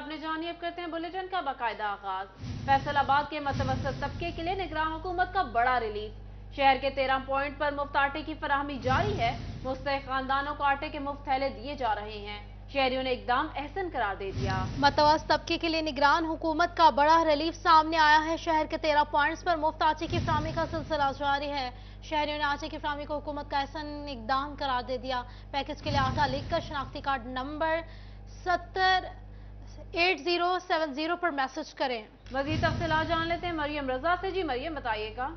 आपने जानिए। अब करते हैं बुलेटिन का बाकायदा आगाज। फैसलाबाद के मतवसत तबके के लिए निगरान हुकूमत का बड़ा रिलीफ। शहर के 13 पॉइंट पर मुफ्त आटे की फराहमी जारी है। मुस्तहिक खानदानों को आटे के मुफ्त थैले दिए जा रहे हैं। शहरियों ने इकदाम एहसन करार दे दिया। मतवसत तबके के लिए निगरान हुकूमत का बड़ा रिलीफ सामने आया है। शहर के 13 पॉइंट्स पर मुफ्त आटे की फराहमी का सिलसिला जारी है। शहरियों ने आटे की फराहमी को हुकूमत का एहसन इकदाम करार दे दिया। पैकेज के लिए आटा लिखकर शनाख्ती कार्ड नंबर 708070 पर मैसेज करें। मजीद तफसीलात जान लेते हैं मरियम रजा से। जी मरियम, बताइएगा।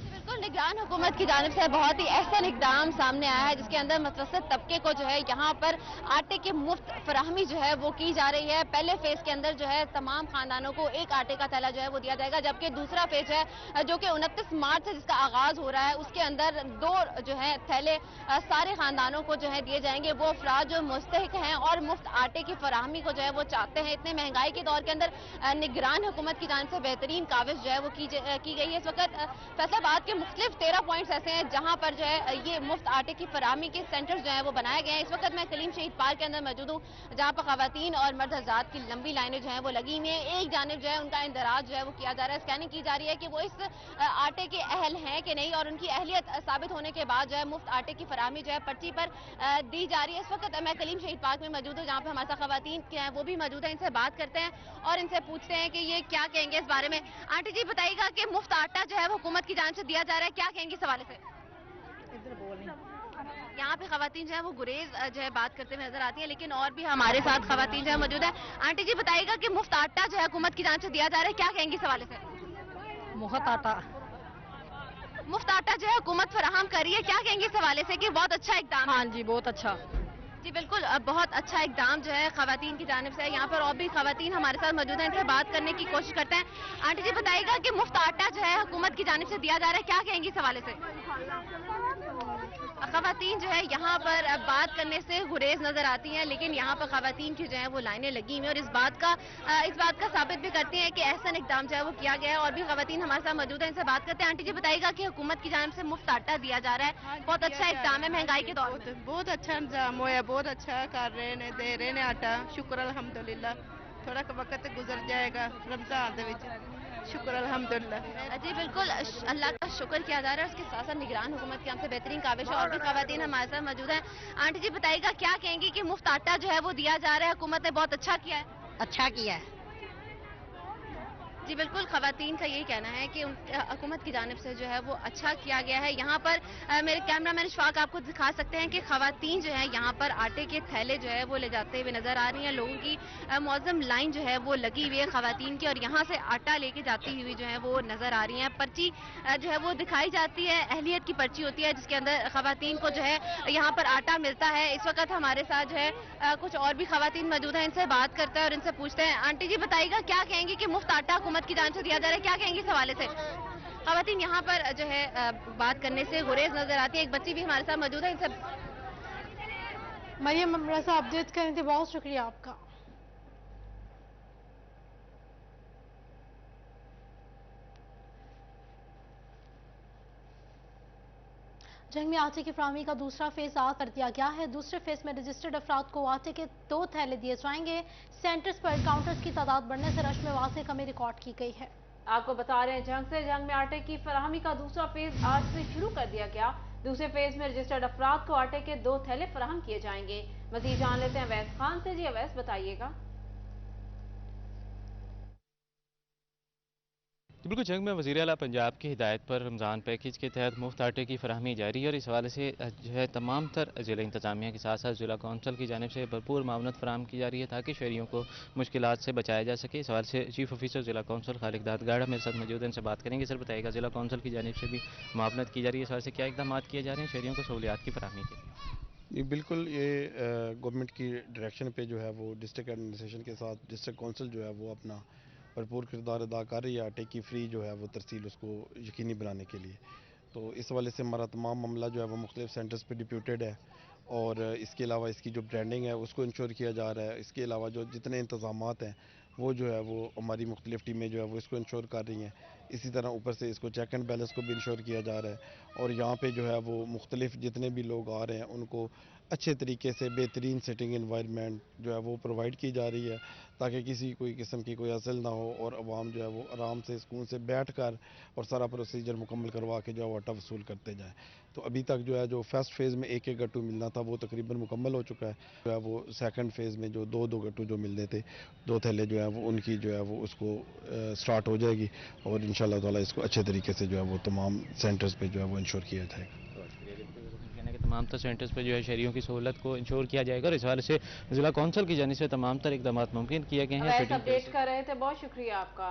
बिल्कुल, निगरान हुकूमत की जानिब से बहुत ही अहसन इकदाम सामने आया है, जिसके अंदर मतवसत तबके को जो है यहाँ पर आटे की मुफ्त फराहमी जो है वो की जा रही है। पहले फेज के अंदर जो है तमाम खानदानों को एक आटे का थैला जो है वो दिया जाएगा, जबकि दूसरा फेज है जो कि 29 मार्च से जिसका आगाज हो रहा है, उसके अंदर 2 जो है थैले सारे खानदानों को जो है दिए जाएंगे। वो अफराद जो मुस्तहिक हैं और मुफ्त आटे की फराहमी को जो है वो चाहते हैं। इतने महंगाई के दौर के अंदर निगरान हुकूमत की जानिब से बेहतरीन काविश जो है वो की गई है। इस वक्त फैसलाबाद के मुख्तलिफ 13 पॉइंट्स ऐसे हैं जहां पर जो है ये मुफ्त आटे की फराहमी के सेंटर्स जो है वो बनाए गए हैं। इस वक्त मैं कलीम शहीद पार्क के अंदर मौजूद हूँ, जहां पर खवातीन और मर्द हज़रात की लंबी लाइनें जो है वो लगी हुई हैं। एक जानिब जो है उनका इंदराज जो है वो किया जा रहा है, स्कैनिंग की जा रही है कि वो इस आटे के अहल हैं कि नहीं, और उनकी अहलियत साबित होने के बाद जो है मुफ्त आटे की फराहमी जो है पर्ची पर दी जा रही है। इस वक्त मैं कलीम शहीद पार्क में मौजूद हूँ, जहाँ पर हमारे साथ खवातीन के हैं वो भी मौजूद है। इनसे बात करते हैं और इनसे पूछते हैं कि ये क्या कहेंगे इस बारे में। आंटी जी, बताइएगा कि मुफ्त आटा जो है वो हुकूमत की जानिब से दिया जा रहा है, क्या कहेंगे इस हवाले से? यहाँ पे खवातीन जो है वो गुरेज जो है बात करते हुए नजर आती है, लेकिन और भी हमारे साथ खवातीन जो है मौजूद है। आंटी जी, बताइएगा कि मुफ्त आटा जो है हुकूमत की जानिब से दिया जा रहा है, क्या कहेंगे इस हवाले से? मुफ्त आटा। मुफ्त आटा जो है हुकूमत फराहम कर रही है, क्या कहेंगे इस हवाले से कि बहुत अच्छा इकदाम है? हाँ जी, बहुत अच्छा। जी बिल्कुल, बहुत अच्छा इकदाम जो है खवातीन की जानिब से है। यहाँ पर और भी खवातीन हमारे साथ मौजूद हैं, इनसे बात करने की कोशिश करते हैं। आंटी जी, बताइएगा कि मुफ्त आटा जो है हुकूमत की जानिब से दिया जा रहा है, क्या कहेंगी इस हवाले से? खवातीन जो है यहाँ पर बात करने से गुरेज नजर आती हैं, लेकिन यहाँ पर खवातीन की जो है वो लाइनें लगी हुई हैं और इस बात का साबित भी करती हैं कि एहसन इकदाम जो है वो किया गया है। और भी खवातीन हमारे साथ मौजूद है, इनसे बात करते हैं। आंटी जी, बताइएगा कि हुकूमत की जानिब से मुफ्त आटा दिया जा रहा है, बहुत अच्छा इकदाम है महंगाई के दौर में। बहुत अच्छा इंतजाम होया, बहुत अच्छा कर रहे ने, दे रहे ने आटा। शुक्र अल्हम्दुलिल्लाह। थोड़ा वक्त गुजर जाएगा रमजान दे विच। शुक्र अल्हम्दुलिल्लाह। जी बिल्कुल, अल्लाह का शुक्र किया जा रहा है, उसके साथ साथ निगरान हुकूमत की हमसे बेहतरीन काविश है। और भी खवातीन हमारे साथ मौजूद हैं। आंटी जी, बताइएगा क्या कहेंगी कि मुफ्त आटा जो है वो दिया जा रहा है, हुकूमत ने बहुत अच्छा किया है? अच्छा किया है। जी बिल्कुल, खवातीन का यही कहना है कि हुकूमत की जानिब से जो है वो अच्छा किया गया है। यहाँ पर मेरे कैमरामैन इशफाक आपको दिखा सकते हैं कि खवातीन जो है यहाँ पर आटे के थैले जो है वो ले जाते हुए नजर आ रही हैं। लोगों की मौजम लाइन जो है वो लगी हुई है खवातीन की, और यहाँ से आटा लेके जाती हुई जो है वो नजर आ रही हैं। पर्ची जो है वो दिखाई जाती है, अहलियत की पर्ची होती है जिसके अंदर खवातीन को जो है यहाँ पर आटा मिलता है। इस वक्त हमारे साथ जो है कुछ और भी खवातीन मौजूद हैं, इनसे बात करते हैं और इनसे पूछते हैं। आंटी जी, बताइएगा क्या कहेंगी कि मुफ्त आटा हुकूमत की जानिब से दिया जा रहा है, क्या कहेंगी इस हवाले से? खवातीन यहाँ पर जो है बात करने से गुरेज नजर आती है। एक बच्ची भी हमारे साथ मौजूद है, इनसे। मरियम रजा अपडेट करने थे, बहुत शुक्रिया आपका। जंग में आटे की फराहमी का दूसरा फेज आगाज कर दिया गया है। दूसरे फेज में रजिस्टर्ड अफराद को आटे के 2 थैले दिए जाएंगे। सेंटर्स पर काउंटर्स की तादाद बढ़ने से रश में वाज़ेह कमी रिकॉर्ड की गई है। आपको बता रहे हैं, जंग में आटे की फराहमी का दूसरा फेज आज से शुरू कर दिया गया। दूसरे फेज में रजिस्टर्ड अफराद को आटे के 2 थैले फराहम किए जाएंगे। मजीद जान लेते हैं अवैस खान से। जी अवैस, बताइएगा। बिल्कुल, जंग में वज़ीर आला पंजाब की हिदायत पर रमज़ान पैकेज के तहत मुफ्त आटे की फराहमी जारी है और इस हवाले से जो है तमाम तर ज़िला इंतज़ामिया के साथ साथ ज़िला कौंसल की जानिब से भरपूर मावनत फराहम की जा रही है ताकि शहरियों को मुश्किलात से बचाया जा सके। इस हवाले से चीफ ऑफिसर ज़िला कौंसल खालिक दादगाड़ा मेरे साथ मौजूद हैं, इनसे बात करेंगे। सर, बताइएगा, ज़िला कौंसल की जानिब से भी मावनत की जा रही है, इस हवाले से क्या इकदाम किए जा रहे हैं शहरियों को सहूलियात की फराहमी के लिए? ये बिल्कुल, ये गवर्नमेंट की डायरेक्शन पे जो है वो डिस्ट्रिक्ट एडमिनिस्ट्रेशन के साथ डिस्ट्रिक्ट कौंसिल जो है वो अपना भरपूर किरदार अदा कर रही है आटे की फ्री जो है वो तरसील उसको यकीनी बनाने के लिए। तो इस वाले से हमारा तमाम मामला जो है वो मुख्तलिफ सेंटर्स पे डिप्यूटेड है और इसके अलावा इसकी जो ब्रांडिंग है उसको इंश्योर किया जा रहा है। इसके अलावा जो जितने इंतज़ामात हैं वो जो है वो हमारी मुख्तलिफ टीमें जो है वो इसको इंश्योर कर रही हैं। इसी तरह ऊपर से इसको चेक एंड बैलेंस को भी इंश्योर किया जा रहा है और यहाँ पे जो है वो मुख्तलिफ जितने भी लोग आ रहे हैं उनको अच्छे तरीके से बेहतरीन सिटिंग एनवायरनमेंट जो है वो प्रोवाइड की जा रही है, ताकि किसी कोई किस्म की कोई हसल ना हो और अवाम जो है वो आराम से सुकून से बैठ कर और सारा प्रोसीजर मुकम्मल करवा के जो है वो आटा वसूल करते जाएँ। तो अभी तक जो है जो फर्स्ट फेज़ में एक एक गट्टू मिलना था वो तकरीबन मुकम्मल हो चुका है। जो है वो सेकंड फेज़ में जो दो दो गट्टू जो मिलने थे, दो थैले जो है वो उनकी जो है वो उसको स्टार्ट हो जाएगी और इंशाल्लाह ताला इसको अच्छे तरीके से जो है वो तमाम सेंटर्स पे जो है वो इंश्योर किया जाएगा। तमाम तर सेंटर्स पर जो है शहरियों की सहूलत को इंश्योर किया जाएगा और इस हवाले से जिला कौंसिल की जानिब से तमाम तर इकदाम मुमकिन किए गए हैं। अपडेट कर रहे थे, बहुत शुक्रिया आपका।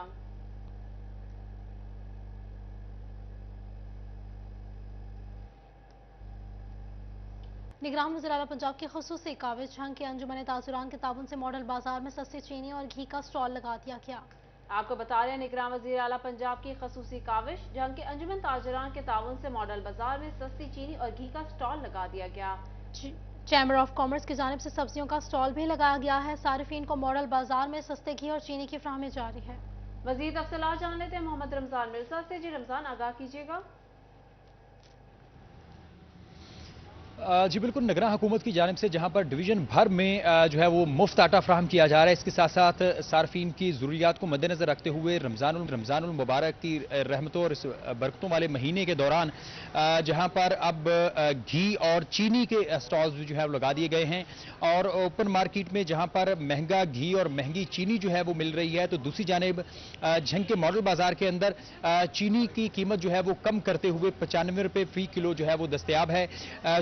निगरान वज़ीर आला पंजाब की खुसूसी काविश जंग के अंजुमन ताजुरान के ताबन से मॉडल बाजार में सस्ती चीनी और घी का स्टॉल लगा दिया गया। आपको बता रहे हैं निगरान वज़ीर आला पंजाब की खसूसी काविश जंग के अंजुमन ताजुरान के ताबन से मॉडल बाजार में सस्ती चीनी और घी का स्टॉल लगा दिया गया। चैम्बर ऑफ कॉमर्स की जानिब से सब्जियों का स्टॉल भी लगाया गया है। सारिफीन को मॉडल बाजार में सस्ते घी और चीनी की फराहमी जारी है। मज़ीद तफसीलात जान लेते हैं मोहम्मद रमजान मिर्जा से। जी रमजान, आगाह कीजिएगा। जी बिल्कुल, निगरान हुकूमत की जानिब से जहां पर डिवीज़न भर में जो है वो मुफ्त आटा फ्राहम किया जा रहा है, इसके साथ साथ सार्फिन की ज़रूरियात को मद्देनज़र रखते हुए रमज़ानुल मुबारक की रहमतों और इस बरकतों वाले महीने के दौरान जहां पर अब घी और चीनी के स्टॉल्स भी जो है वो लगा दिए गए हैं और ओपन मार्केट में जहां पर महंगा घी और महंगी चीनी जो है वो मिल रही है, तो दूसरी जानिब झंग के मॉडल बाजार के अंदर चीनी की कीमत जो है वो कम करते हुए 95 रुपये फी किलो जो है वो दस्तयाब है।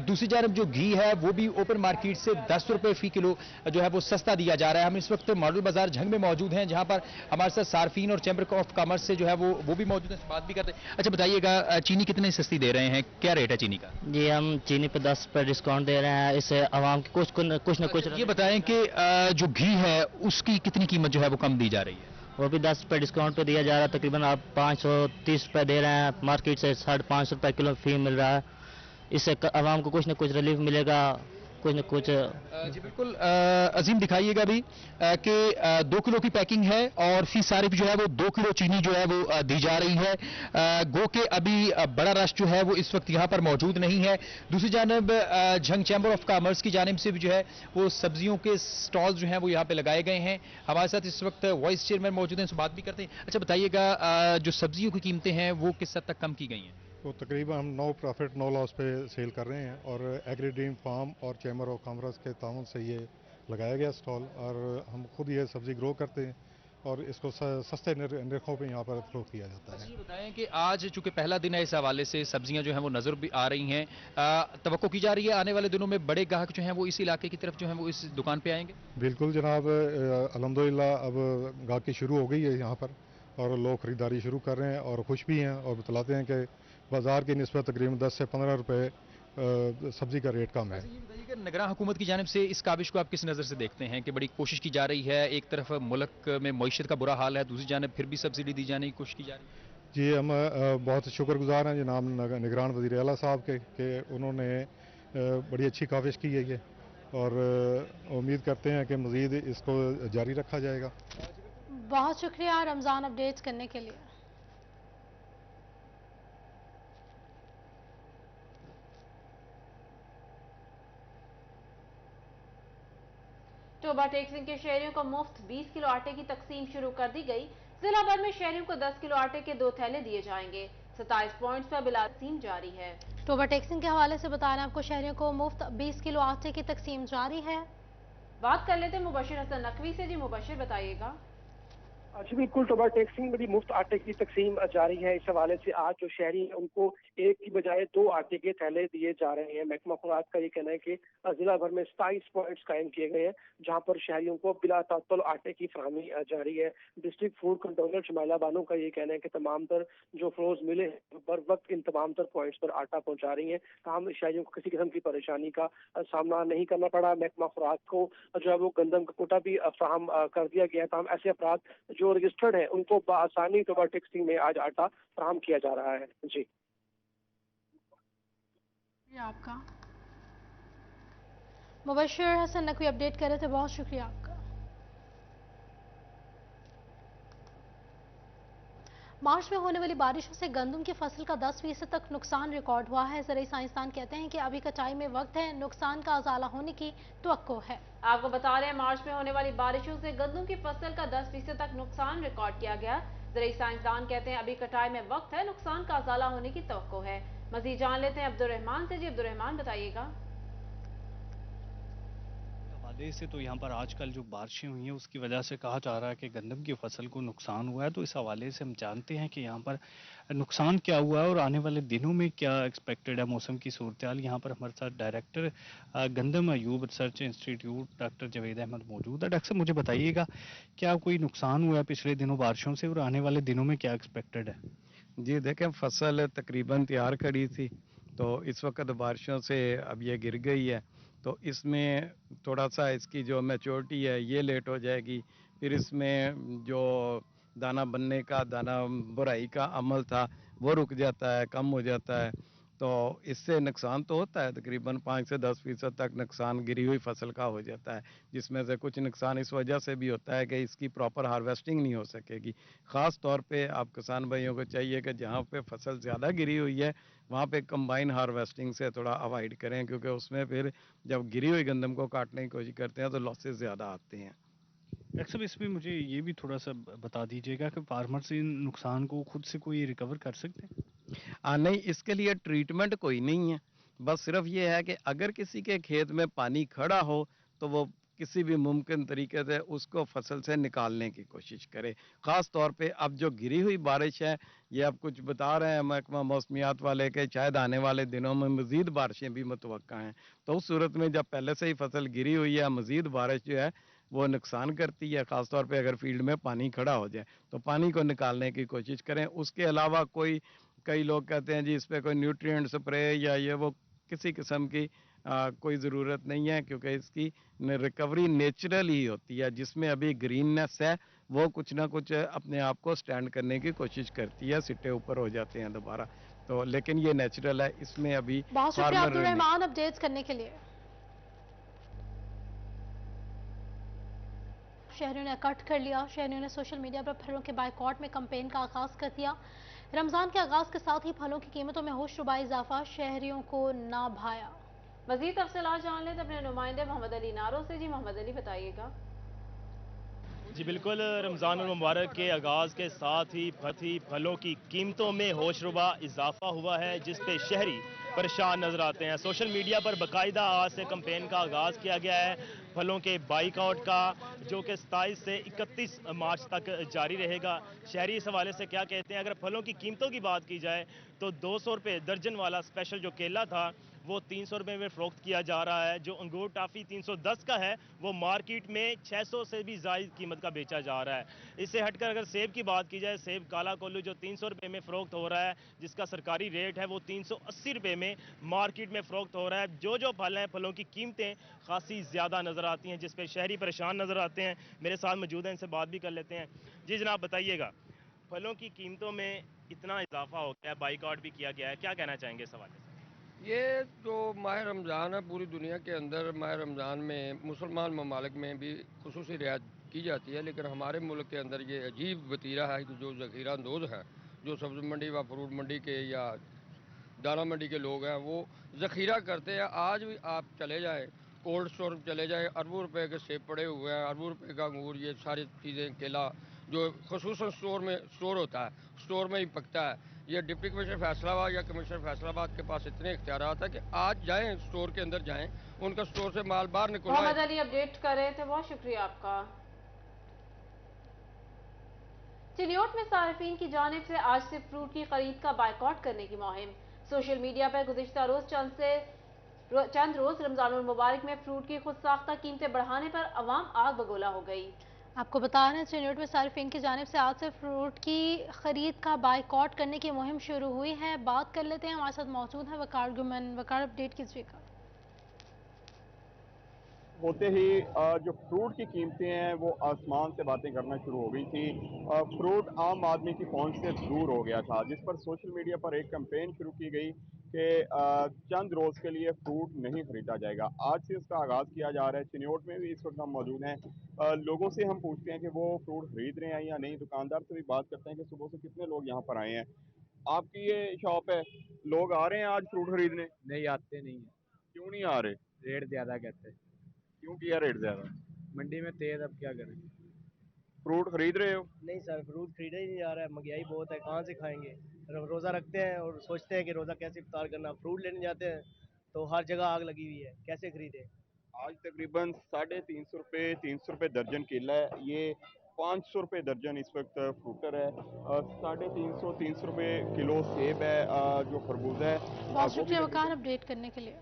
दूसरी जानब जो घी है वो भी ओपन मार्केट से 10 रुपए फी किलो जो है वो सस्ता दिया जा रहा है। हम इस वक्त मॉडल बाजार झंग में मौजूद हैं, जहां पर हमारे साथ सार्फिन और चैम्बर ऑफ कॉमर्स से जो है वो भी मौजूद है, बात भी करते हैं। अच्छा बताइएगा, चीनी कितने सस्ती दे रहे हैं, क्या रेट है चीनी का? जी हम चीनी पे 10 रुपये डिस्काउंट दे रहे हैं, इससे आवाम की कुछ न कुछ। ये बताएं कि जो घी है उसकी कितनी कीमत जो है वो कम दी जा रही है? वो भी 10 रुपये डिस्काउंट पे दिया जा रहा है, तकरीबन आप 530 रुपये दे रहे हैं, मार्केट से 550 रुपये किलो फी मिल रहा है। इससे आवाम को कुछ न कुछ रिलीफ मिलेगा, कुछ न कुछ। जी बिल्कुल, अजीम दिखाइएगा भी कि 2 किलो की पैकिंग है और फी सारिफ जो है वो 2 किलो चीनी जो है वो दी जा रही है। गो के अभी बड़ा रश जो है वो इस वक्त यहाँ पर मौजूद नहीं है। दूसरी जानब झंग चैम्बर ऑफ कॉमर्स की जानिब से भी जो है वो सब्जियों के स्टॉल जो हैं वो यहाँ पे लगाए गए हैं। हमारे साथ इस वक्त वाइस चेयरमैन मौजूद हैं, बात भी करते हैं। अच्छा बताइएगा, जो सब्जियों की कीमतें हैं वो किस हद तक कम की गई हैं? तो तकरीबन हम नो प्रॉफिट नो लॉस पे सेल कर रहे हैं और एग्रीड्रीम फार्म और चैम्बर ऑफ कॉमर्स के ताउन से ये लगाया गया स्टॉल और हम खुद ये सब्ज़ी ग्रो करते हैं और इसको सस्ते नरखों पे यहाँ पर फरोख्त किया जाता है। ये बताएं कि आज चूंकि पहला दिन है, इस हवाले से सब्जियां जो हैं वो नज़र भी आ रही हैं, तवक्को की जा रही है आने वाले दिनों में बड़े ग्राहक जो हैं वो इस इलाके की तरफ जो हैं वो इस दुकान पे आएंगे? बिल्कुल जनाब, अल्हम्दुलिल्लाह अब गाहकी शुरू हो गई है यहाँ पर और लोग ख़रीदारी शुरू कर रहे हैं और खुश भी हैं और बतलाते हैं कि बाजार की निस्बत तकरीबन 10 से 15 रुपए सब्जी का रेट कम है। ये बताइए कि निगरान हुकूमत की जानिब से इस काबिश को आप किस नज़र से देखते हैं कि बड़ी कोशिश की जा रही है, एक तरफ मुल्क में मईशत का बुरा हाल है, दूसरी जानिब फिर भी सब्सिडी दी जाने की कोशिश की जा रही है? जी हम बहुत शुक्रगुजार हैं जनाब निगरान वज़ीर आला साहब के उन्होंने बड़ी अच्छी काविश की है ये और उम्मीद करते हैं कि मज़ीद इसको जारी रखा जाएगा। बहुत शुक्रिया रमज़ान अपडेट्स करने के लिए। टोबा टेक्सिंग के शहरियों को मुफ्त 20 किलो आटे की तकसीम शुरू कर दी गई। जिला भर में शहरियों को 10 किलो आटे के 2 थैले दिए जाएंगे। 27 पॉइंट्स पर बिला तकसीम जारी है। टोबा टेक्सिंग के हवाले से बता रहे हैं आपको, शहरियों को मुफ्त 20 किलो आटे की तकसीम जारी है। बात कर लेते हैं मुबशिर हसन नकवी से। जी मुबशिर, बताइएगा। जी बिल्कुल, टोबा टेक्सिंग में भी मुफ्त आटे की तकसीम जारी है। इस हवाले से आज जो शहरी हैं उनको एक की बजाय 2 आटे के थैले दिए जा रहे हैं। महकमा खुराक का ये कहना है कि जिला भर में 27 पॉइंट्स कायम किए गए हैं जहां पर शहरियों को बिला तातुल आटे की फराहमी जारी है। District food controller Shamaila Bano का ये कहना है कि तमाम तर जो फ्लोज मिले बर वक्त इन तमाम तर पॉइंट्स पर आटा पहुंचा रही है, ताहम शहरियों को किसी किस्म की परेशानी का सामना नहीं करना पड़ा। महकमा खुराक को जो है वो गंदम का कोटा भी फराहम कर दिया गया। ताहम ऐसे अफराद जो रजिस्टर्ड है उनको बआसानी टोबा टेक्सिंग में आज आटा फराहम किया जा रहा है। जी आपका मुबशिर हसन नकवी अपडेट कर रहे थे, बहुत शुक्रिया आपका। मार्च में होने वाली बारिशों से गंदम की फसल का 10% तक नुकसान रिकॉर्ड हुआ है। ज़रूरी साइंसदान कहते हैं कि अभी कटाई में वक्त है, नुकसान का अजाला होने की तवक्को है। आपको बता रहे हैं, मार्च में होने वाली बारिशों से गंदम की फसल का 10% तक नुकसान रिकॉर्ड किया गया। ज़रूरी साइंसदान कहते हैं अभी कटाई में वक्त है, नुकसान का अजाला होने की तवक्को है। मजीद जान लेते हैं अब्दुर्रहमान से। जी अब्दुर्रहमान, बताइएगा। हवाले से तो यहाँ पर आजकल जो बारिशें हुई हैं उसकी वजह से कहा जा रहा है कि गंदम की फसल को नुकसान हुआ है। तो इस हवाले से हम जानते हैं कि यहाँ पर नुकसान क्या हुआ है और आने वाले दिनों में क्या एक्सपेक्टेड है मौसम की सूरत हाल। यहाँ पर हमारे साथ डायरेक्टर गंदम Ayub research institute doctor Javed Ahmad मौजूद है। डॉक्टर साहब, मुझे बताइएगा, क्या कोई नुकसान हुआ है पिछले दिनों बारिशों से और आने वाले दिनों में क्या एक्सपेक्टेड है? जी देखें, फसल तकरीबन तैयार खड़ी थी, तो इस वक्त बारिशों से अब ये गिर गई है, तो इसमें थोड़ा सा इसकी जो मैच्योरिटी है ये लेट हो जाएगी। फिर इसमें जो दाना बनने का, दाना बुराई का अमल था वो रुक जाता है, कम हो जाता है। तो इससे नुकसान तो होता है, तकरीबन 5 से 10% तक नुकसान गिरी हुई फसल का हो जाता है, जिसमें से कुछ नुकसान इस वजह से भी होता है कि इसकी प्रॉपर हार्वेस्टिंग नहीं हो सकेगी। ख़ास तौर पे आप किसान भाइयों को चाहिए कि जहाँ पे फसल ज़्यादा गिरी हुई है वहाँ पे कंबाइन हार्वेस्टिंग से थोड़ा अवॉइड करें, क्योंकि उसमें फिर जब गिरी हुई गंदम को काटने की कोशिश करते हैं तो लॉसेस ज़्यादा आते हैं। डॉक्टर साहब, इसमें मुझे ये भी थोड़ा सा बता दीजिएगा कि फार्मर्स इन नुकसान को खुद से कोई रिकवर कर सकते हैं? नहीं, इसके लिए ट्रीटमेंट कोई नहीं है, बस सिर्फ ये है कि अगर किसी के खेत में पानी खड़ा हो तो वो किसी भी मुमकिन तरीके से उसको फसल से निकालने की कोशिश करे। ख़ास तौर पे अब जो गिरी हुई बारिश है, ये अब कुछ बता रहे हैं महकमा मौसमियात वाले के शायद आने वाले दिनों में मज़ीद बारिशें भी मुतवक्का हैं। तो उस सूरत में जब पहले से ही फसल गिरी हुई है, मज़ीद बारिश जो है वो नुकसान करती है। ख़ास तौर पे अगर फील्ड में पानी खड़ा हो जाए तो पानी को निकालने की कोशिश करें। उसके अलावा कई लोग कहते हैं जी इस पे कोई न्यूट्रिएंट स्प्रे या ये वो, किसी किस्म की कोई ज़रूरत नहीं है, क्योंकि इसकी रिकवरी नेचुरल ही होती है। जिसमें अभी ग्रीननेस है वो कुछ ना कुछ अपने आप को स्टैंड करने की कोशिश करती है, सिट्टे ऊपर हो जाते हैं दोबारा। तो लेकिन ये नेचुरल है, इसमें अभी बहुत शुक्रिया अब्दुर्रहमान अपडेट्स करने के लिए। शहरियों ने इकट्ठ कर लिया। शहरियों ने सोशल मीडिया पर फलों के बाइकॉट में कैंपेन का आगाज कर दिया। रमजान के आगाज के साथ ही फलों की कीमतों में होशरुबा इजाफा शहरियों को ना भाया। मजीद तफसीलात जान लें अपने नुमाइंदे मोहम्मद अली नारो से। जी मोहम्मद अली, बताइएगा। जी बिल्कुल, रमज़ान मुबारक के आगाज़ के साथ ही फलों की कीमतों में होशरुबा इजाफा हुआ है, जिस पे शहरी परेशान नजर आते हैं। सोशल मीडिया पर बाकायदा आज से कैंपेन का आगाज़ किया गया है फलों के बाइकआउट का, जो कि 27 से 31 मार्च तक जारी रहेगा। शहरी इस हवाले से क्या कहते हैं, अगर फलों की कीमतों की बात की जाए तो 200 रुपये दर्जन वाला स्पेशल जो केला था वो 300 रुपये में फ़रोख्त किया जा रहा है। जो अंगूर टाफ़ी 310 का है वो मार्केट में 600 से भी ज़ायद कीमत का बेचा जा रहा है। इससे हटकर अगर सेब की बात की जाए, सेब काला कोल्लू जो 300 रुपये में फ़रोख्त हो रहा है, जिसका सरकारी रेट है वो 380 रुपये में मार्केट में फ़रोख्त हो रहा है। जो फल हैं, फलों की कीमतें खासी ज़्यादा नज़र आती हैं, जिस पर शहरी परेशान नज़र आते हैं। मेरे साथ मौजूद हैं, इनसे बात भी कर लेते हैं। जी जनाब, बताइएगा, फलों की कीमतों में इतना इजाफा हो गया, बाइकआउट भी किया गया है, क्या कहना चाहेंगे इस हवाले से? ये जो माह रमज़ान है, पूरी दुनिया के अंदर माह रमज़ान में मुसलमान ममालिक में भी खुसूसी रियायत की जाती है, लेकिन हमारे मुल्क के अंदर ये अजीब वतीरा है कि जो ज़ख़ीरा अंदोज़ हैं, जो सब्ज़ मंडी व फ्रूट मंडी के या दाना मंडी के लोग हैं, वो ज़ख़ीरा करते हैं। आज भी आप चले जाएँ, कोल्ड स्टोर चले जाएँ, अरबों रुपए के सेब पड़े हुए हैं, अरबों रुपए का अंगूर, ये सारी चीज़ें, केला जो ख़ुसूसन स्टोर होता है, स्टोर में ही पकता है। ये डिप्टी कमिश्नर फैसलाबाद या कमिश्नर फैसलाबाद के पास इतने इख्तियारात है कि आज जाएं, स्टोर के अंदर जाएं, उनका स्टोर से माल बाहर निकलवाएं। मोहम्मद अली अपडेट कर रहे थे, बहुत शुक्रिया आपका। चिलियोट में सार्फिन की जानिब से आज से फ्रूट की खरीद का बाइकआउट करने की मुहिम। सोशल मीडिया पर गुज़िश्ता रोज चंद रोज रमजानुल मुबारक में फ्रूट की खुद साख्ता कीमतें बढ़ाने पर अवाम आग बगोला हो गई। आपको बता रहे हैं चिलियोट में सार्फिन की जानिब से आज से फ्रूट की खरीद का बाइकआउट करने की मुहिम शुरू हुई है। बात कर लेते हैं, हमारे साथ मौजूद है वकार गुमन। वकार, अपडेट कीजिएगा। होते ही जो फ्रूट की कीमतें हैं वो आसमान से बातें करना शुरू हो गई थी। फ्रूट आम आदमी की पहुंच से दूर हो गया था, जिस पर सोशल मीडिया पर एक कैंपेन शुरू की गई कि चंद रोज़ के लिए फ्रूट नहीं खरीदा जाएगा। आज से इसका आगाज़ किया जा रहा है। चिन्योट में भी इस वक्त हम मौजूद हैं। लोगों से हम पूछते हैं कि वो फ्रूट खरीद रहे हैं या नहीं। दुकानदार से भी बात करते हैं कि सुबह से कितने लोग यहाँ पर आए हैं। आपकी ये शॉप है, लोग आ रहे हैं आज फ्रूट खरीदने? नहीं, आते नहीं है। क्यों नहीं आ रहे? रेट ज़्यादा कहते हैं। क्यों किया रेट ज़्यादा? मंडी में तेज, अब क्या करें। फ्रूट खरीद रहे हो? नहीं सर, फ्रूट खरीदा ही नहीं जा रहा है, महंगाई बहुत है, कहाँ से खाएंगे। रोज़ा रखते हैं और सोचते हैं कि रोज़ा कैसे इफ्तार करना, फ्रूट लेने जाते हैं तो हर जगह आग लगी हुई है, कैसे खरीदे। आज तकरीबन 350 रुपये 300 रुपये दर्जन केला है। ये 500 रुपये दर्जन इस वक्त फ्रूटर है। 350 300 रुपये किलो सेब है। जो खरबूजा है बहुत शुक्रिया वकार अपडेट करने के लिए।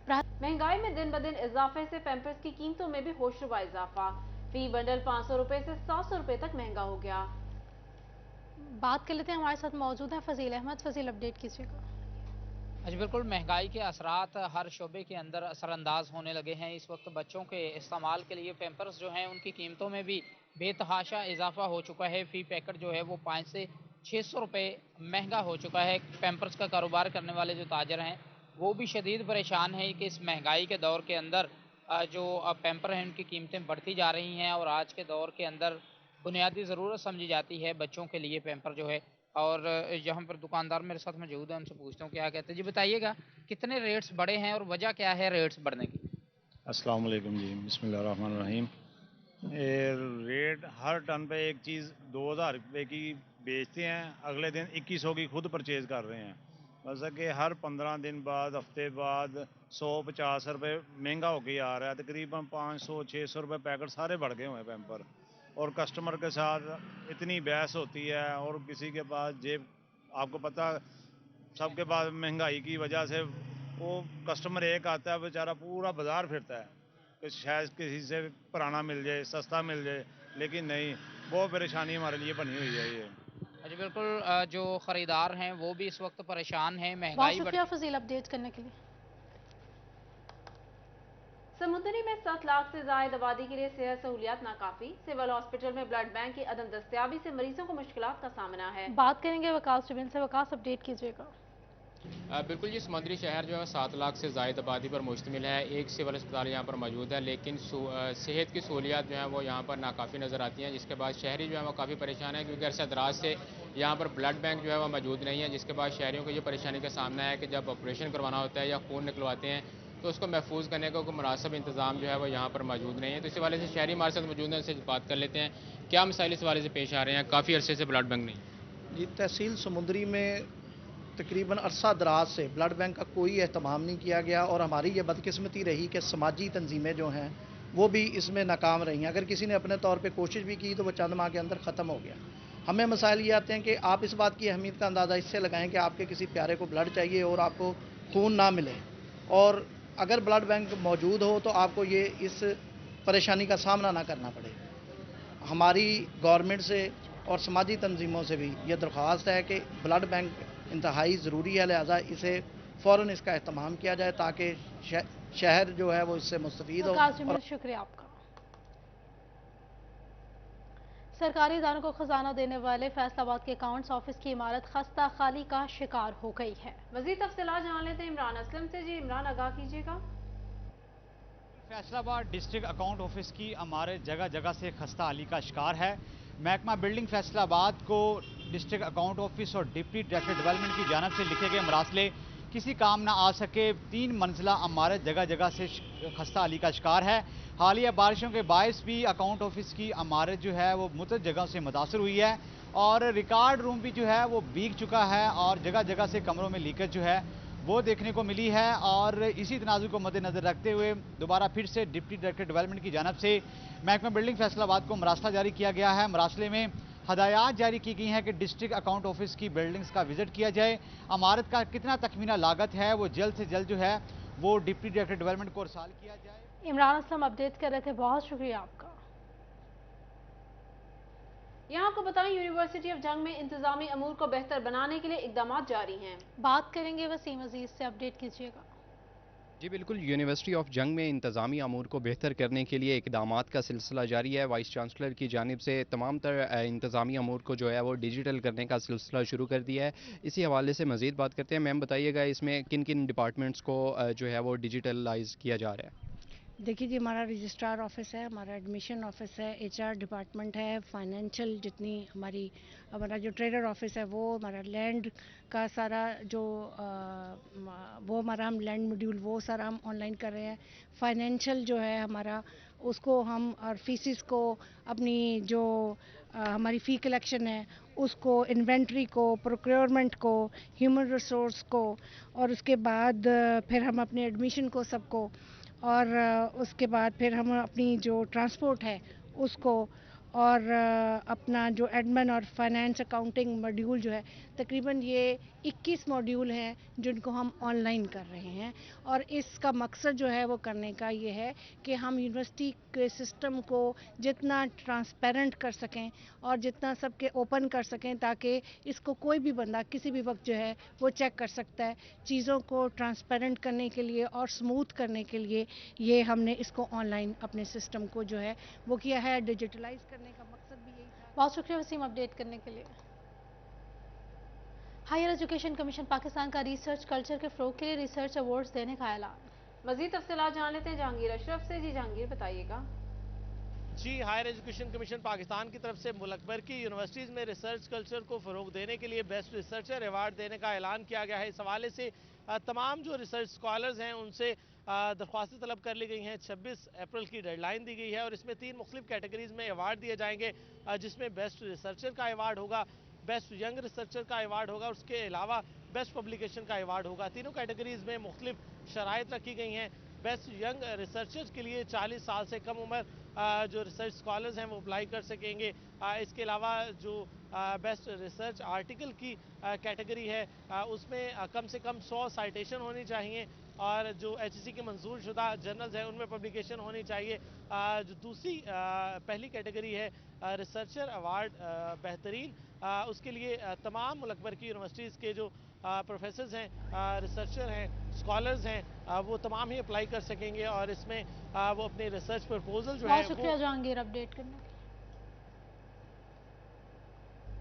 महंगाई में दिन ब दिन इजाफे से पैम्पर्स की कीमतों में भी होशरुबा इजाफा। फी बंडल 500 रुपए से 700 रुपए तक महंगा हो गया। बात कर लेते हैं, हमारे साथ मौजूद है फजील अहमद। फजील, अपडेट कीजिएगा। जी बिल्कुल, महंगाई के असरात हर शोबे के अंदर असरअंदाज होने लगे हैं। इस वक्त बच्चों के इस्तेमाल के लिए पैम्पर्स जो हैं उनकी कीमतों में भी बेतहाशा इजाफा हो चुका है। फ़ी पैकेट जो है वो 500 से 600 रुपये महंगा हो चुका है। पैम्पर्स का कारोबार करने वाले जो ताजर हैं वो भी शदीद परेशान हैं कि इस महंगाई के दौर के अंदर जो पैम्पर हैं उनकी कीमतें बढ़ती जा रही हैं और आज के दौर के अंदर बुनियादी ज़रूरत समझी जाती है बच्चों के लिए पैम्पर जो है। और यहाँ पर दुकानदार मेरे साथ मौजूद है, उनसे पूछता हूँ क्या कहते हैं। जी बताइएगा, कितने रेट्स बढ़े हैं और वजह क्या है रेट्स बढ़ने की? अस्सलाम वालेकुम जी, बिस्मिल्लाहिर्रहमानिर्रहीम। रेट हर टन पे एक चीज़ 2000 रुपये की बेचते हैं, अगले दिन 2100 की खुद परचेज़ कर रहे हैं। वैसा कि हर 15 दिन बाद, हफ्ते बाद 150 रुपये महंगा हो गया आ रहा है। तकरीबन 500-600 रुपये पैकेट सारे बढ़ गए हुए हैं पैम्पर। और कस्टमर के साथ इतनी बहस होती है और किसी के पास जेब, आपको पता सबके पास महंगाई की वजह से वो कस्टमर एक आता है बेचारा पूरा बाज़ार फिरता है कि शायद किसी से पुराना मिल जाए, सस्ता मिल जाए, लेकिन नहीं, वो परेशानी हमारे लिए बनी हुई है ये। जी बिल्कुल, जो ख़रीदार हैं वो भी इस वक्त परेशान हैं। बहुत महंगाई शुक्रिया फजील अपडेट करने के लिए। समुद्री में 7 लाख से जायद आबादी के लिए सेहत सहूलियात नाकाफी। सिविल हॉस्पिटल में ब्लड बैंक की अदम दस्तयाबी से मरीजों को मुश्किलात का सामना है। बात करेंगे वकास ट्रिब्यून से। वकास, अपडेट कीजिएगा। बिल्कुल, ये समुद्री शहर जो है 7 लाख से ज़ायद आबादी पर मुश्तमिल है। एक सिविल अस्पताल यहाँ पर मौजूद है, लेकिन सेहत की सहूलियात जो हैं वो यहाँ पर नाकाफ़ी नज़र आती हैं, जिसके बाद शहरी जो है वो काफ़ी परेशान है क्योंकि अरसा दराज से यहाँ पर ब्लड बैंक जो है वो मौजूद नहीं है, जिसके बाद शहरियों को ये परेशानी का सामना है कि जब ऑपरेशन करवाना होता है या खून निकलवाते हैं तो उसको महफूज करने का कोई मुनासिब इंतज़ाम जो है वो यहाँ पर मौजूद नहीं है। तो इस हवाले से शहरी हमारे साथ मौजूद हैं, उनसे बात कर लेते हैं क्या मसाइल इस हवाले से पेश आ रहे हैं। काफ़ी अरसे से ब्लड बैंक नहीं। जी, तहसील समुंदरी में तकरीबन अरसा दराज से ब्लड बैंक का कोई एहतमाम नहीं किया गया और हमारी ये बदकिस्मती रही कि समाजी तंजीमें जो हैं वो भी इसमें नाकाम रही हैं। अगर किसी ने अपने तौर पे कोशिश भी की तो वो चंद माह के अंदर ख़त्म हो गया। हमें मसाइल ये आते हैं कि आप इस बात की अहमियत का अंदाज़ा इससे लगाएं कि आपके किसी प्यारे को ब्लड चाहिए और आपको खून ना मिले, और अगर ब्लड बैंक मौजूद हो तो आपको ये इस परेशानी का सामना ना करना पड़े। हमारी गवर्नमेंट से और समाजी तंजीमों से भी ये दरख्वास्त है कि ब्लड बैंक इंतहाई ज़रूरी है, लिहाजा इसे फ़ौरन इसका एहतमाम किया जाए ताकि शहर जो है वो इससे मुस्तफ़ीद हो। शुक्रिया आपका। सरकारी इदारों को खजाना देने वाले फैसलाबाद के अकाउंट्स ऑफिस की इमारत खस्ता खाली का शिकार हो गई है। मज़ीद तफसीलात जान लेते हैं इमरान असलम से। जी इमरान, आगाह कीजिएगा। फैसलाबाद डिस्ट्रिक्ट अकाउंट ऑफिस की इमारत जगह जगह से खस्ता हाली का शिकार है। महकमा बिल्डिंग फैसलाबाद को डिस्ट्रिक्ट अकाउंट ऑफिस और डिप्टी डायरेक्टर डेवलपमेंट की जानिब से लिखे गए मरासले किसी काम ना आ सके। 3 मंजिला इमारत जगह जगह से खस्ता हाली का शिकार है। हालिया बारिशों के बायस भी अकाउंट ऑफिस की इमारत जो है वो मुतअद्दिद जगह से मुतासर हुई है और रिकॉर्ड रूम भी जो है वो भीग चुका है और जगह जगह से कमरों में लीकेज जो है वो देखने को मिली है। और इसी तनाज़ुर को मद्देनज़र रखते हुए दोबारा फिर से डिप्टी डायरेक्टर डेवलपमेंट की जानिब से महकमा बिल्डिंग फैसलाबाद को मरासला जारी किया गया है। मरासले में हदायत जारी की गई हैं कि डिस्ट्रिक्ट अकाउंट ऑफिस की बिल्डिंग्स का विजिट किया जाए। इमारत का कितना तखमीना लागत है वो जल्द से जल्द जो है वो डिप्टी डायरेक्टर डेवलपमेंट को इरसाल किया जाए। इमरान असलम अपडेट कर रहे थे, बहुत शुक्रिया आपका। यहाँ आपको बताएं, यूनिवर्सिटी ऑफ जंग में इंतजामी अमूर को बेहतर बनाने के लिए इकदाम जारी हैं। बात करेंगे वसीम अजीज से, अपडेट कीजिएगा। जी बिल्कुल, यूनिवर्सिटी ऑफ जंग में इंतज़ामी अमूर को बेहतर करने के लिए इकदामात का सिलसिला जारी है। वाइस चांसलर की जानिब से तमाम तर इंतज़ामी अमूर को जो है वो डिजिटल करने का सिलसिला शुरू कर दिया है। इसी हवाले से मज़ीद बात करते हैं। मैम बताइएगा, इसमें किन किन डिपार्टमेंट्स को जो है वो डिजिटलाइज किया जा रहा है? देखिए जी, हमारा रजिस्ट्रार ऑफिस है, हमारा एडमिशन ऑफिस है, एचआर डिपार्टमेंट है, फाइनेंशियल जितनी हमारा जो ट्रेडर ऑफिस है वो, हमारा लैंड का सारा जो वो हमारा हम लैंड मॉड्यूल वो सारा हम ऑनलाइन कर रहे हैं। फाइनेंशियल जो है हमारा उसको हम और फीसिस को अपनी जो हमारी फ़ी कलेक्शन है उसको, इन्वेंट्री को, प्रोक्योरमेंट को, ह्यूमन रिसोर्स को, और उसके बाद फिर हम अपने एडमिशन को सबको, और उसके बाद फिर हम अपनी जो ट्रांसपोर्ट है उसको, और अपना जो एडमिन और फाइनेंस अकाउंटिंग मॉड्यूल जो है, तकरीबन ये 21 मॉड्यूल हैं जिनको हम ऑनलाइन कर रहे हैं। और इसका मकसद जो है वो करने का ये है कि हम यूनिवर्सिटी के सिस्टम को जितना ट्रांसपेरेंट कर सकें और जितना सबके ओपन कर सकें, ताकि इसको कोई भी बंदा किसी भी वक्त जो है वो चेक कर सकता है। चीज़ों को ट्रांसपेरेंट करने के लिए और स्मूथ करने के लिए ये हमने इसको ऑनलाइन अपने सिस्टम को जो है वो किया है। डिजिटलाइज करने का मकसद भी यही था। बहुत शुक्रिया वसीम अपडेट करने के लिए। हायर एजुकेशन कमीशन पाकिस्तान का रिसर्च कल्चर के फ़रोग के लिए रिसर्च अवार्ड्स देने का ऐलान। मज़ीद तफसीलात जान लेते हैं जहांगीर अशरफ से। जी जहांगीर, बताइएगा। जी, हायर एजुकेशन कमीशन पाकिस्तान की तरफ से मुल्क भर की यूनिवर्सिटीज़ में रिसर्च कल्चर को फ़रोग देने के लिए बेस्ट रिसर्चर अवार्ड देने का ऐलान किया गया है। इस हवाले से तमाम जो रिसर्च स्कॉलर्स हैं उनसे दरख्वास्तें तलब कर ली गई हैं। 26 अप्रैल की डेडलाइन दी गई है और इसमें 3 मुख्तलिफ कैटेगरीज़ में अवार्ड दिए जाएंगे, जिसमें बेस्ट रिसर्चर का अवार्ड होगा, बेस्ट यंग रिसर्चर का अवार्ड होगा, उसके अलावा बेस्ट पब्लिकेशन का अवार्ड होगा। तीनों कैटेगरीज़ में मुख्तलिफ शराइत रखी गई हैं। बेस्ट यंग रिसर्चर्स के लिए 40 साल से कम उम्र जो रिसर्च स्कॉलर्स हैं वो अप्लाई कर सकेंगे। इसके अलावा जो बेस्ट रिसर्च आर्टिकल की कैटेगरी है उसमें कम से कम 100 साइटेशन होनी चाहिए, और जो HEC के मंजूर शुदा जर्नल्स हैं उनमें पब्लिकेशन होनी चाहिए। जो दूसरी पहली कैटेगरी है रिसर्चर अवार्ड बेहतरीन, उसके लिए तमाम मुल्क भर की यूनिवर्सिटीज़ के जो प्रोफेसर्स हैं, रिसर्चर हैं, स्कॉलर्स हैं, वो तमाम ही अप्लाई कर सकेंगे और इसमें वो अपने रिसर्च प्रपोजल जो है। बहुत शुक्रिया जहांगीर अपडेट करने के लिए।